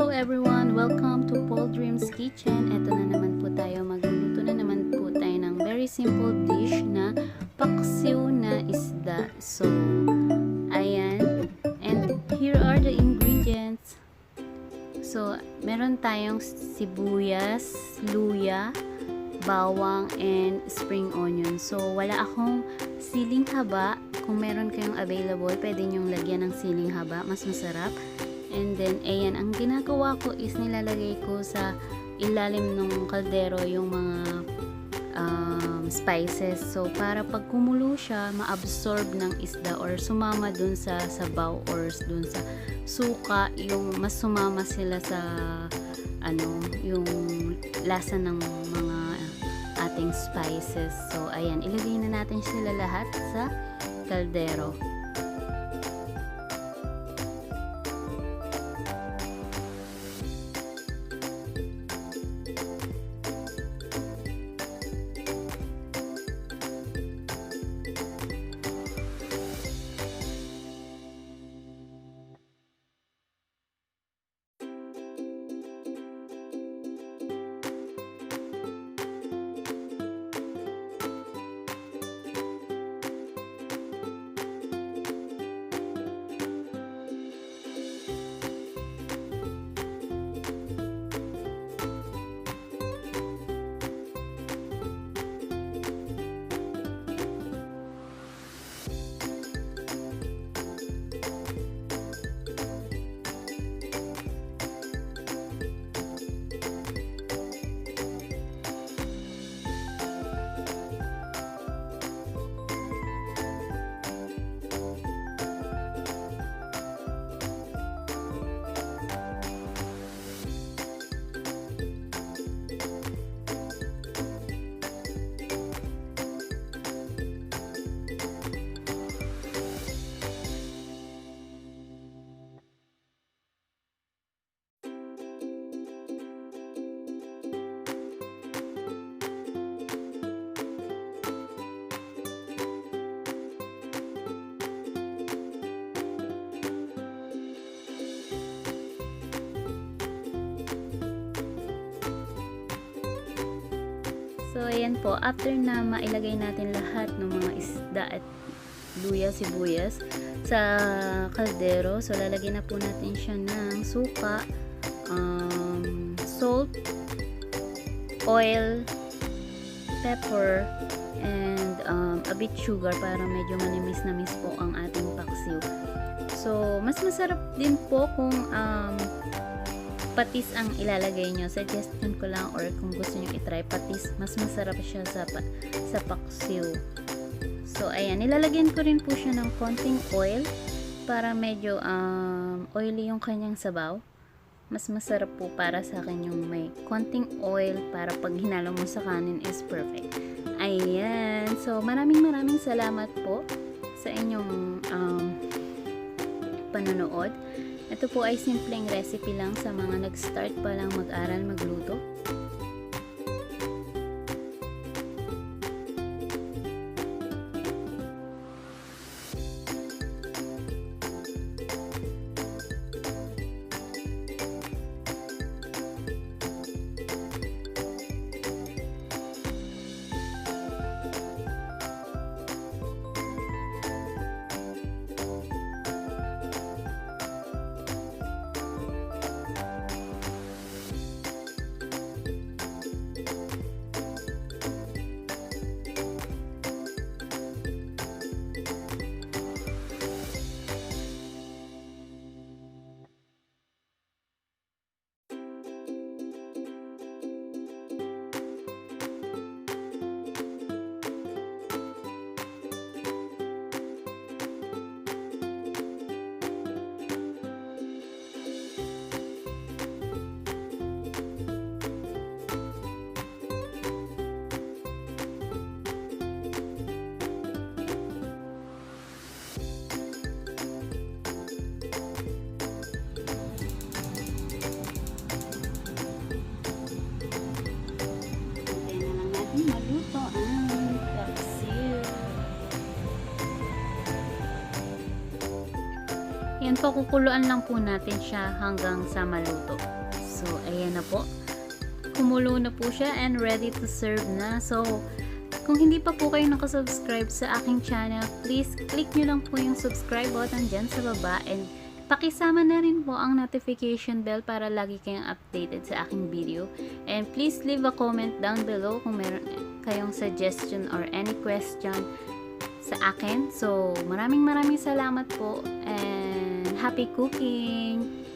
Hello everyone! Welcome to Paul Dreams Kitchen. Ito na naman po tayo. Magluluto na naman po tayo ng very simple dish na paksiw na isda. So, ayan. And here are the ingredients. So, meron tayong sibuyas, luya, bawang, and spring onion. So, wala akong siling haba. Kung meron kayong available, pwede nyong lagyan ng siling haba. Mas masarap. And then, ayan, ang ginagawa ko is nilalagay ko sa ilalim ng kaldero yung mga spices. So, para pag kumulo siya, ma-absorb ng isda or sumama dun sa sabaw or dun sa suka, yung mas sumama sila sa yung lasa ng mga ating spices. So, ayan, ilagay na natin sila lahat sa kaldero. So, ayan po. After na mailagay natin lahat ng mga isda at luya, sibuyas sa kaldero, so lalagyan na po natin siya ng suka, salt, oil, pepper, and a bit sugar para medyo manimis-namis po ang ating paksiw. So, mas masarap din po kung patis ang ilalagay nyo. Suggestion ko lang, or kung gusto nyo itry patis, mas masarap siya sa paksiw. So, ayan, nilalagyan ko rin po siya ng konting oil para medyo oily yung kanyang sabaw. Mas masarap po para sa akin yung may konting oil para pag hinalo mo sa kanin is perfect. Ayan. So, maraming salamat po sa inyong panonood. Ito po ay simpleng recipe lang sa mga nag-start pa lang mag-aral magluto. ipakukuluan lang po natin siya hanggang sa maluto. So, ayan na po. Kumulo na po siya and ready to serve na. So, kung hindi pa po kayo nakasubscribe sa aking channel, please click nyo lang po yung subscribe button dyan sa baba and pakisama na rin po ang notification bell para lagi kayong updated sa aking video. And please leave a comment down below kung meron kayong suggestion or any question sa akin. So, maraming salamat po and happy cooking!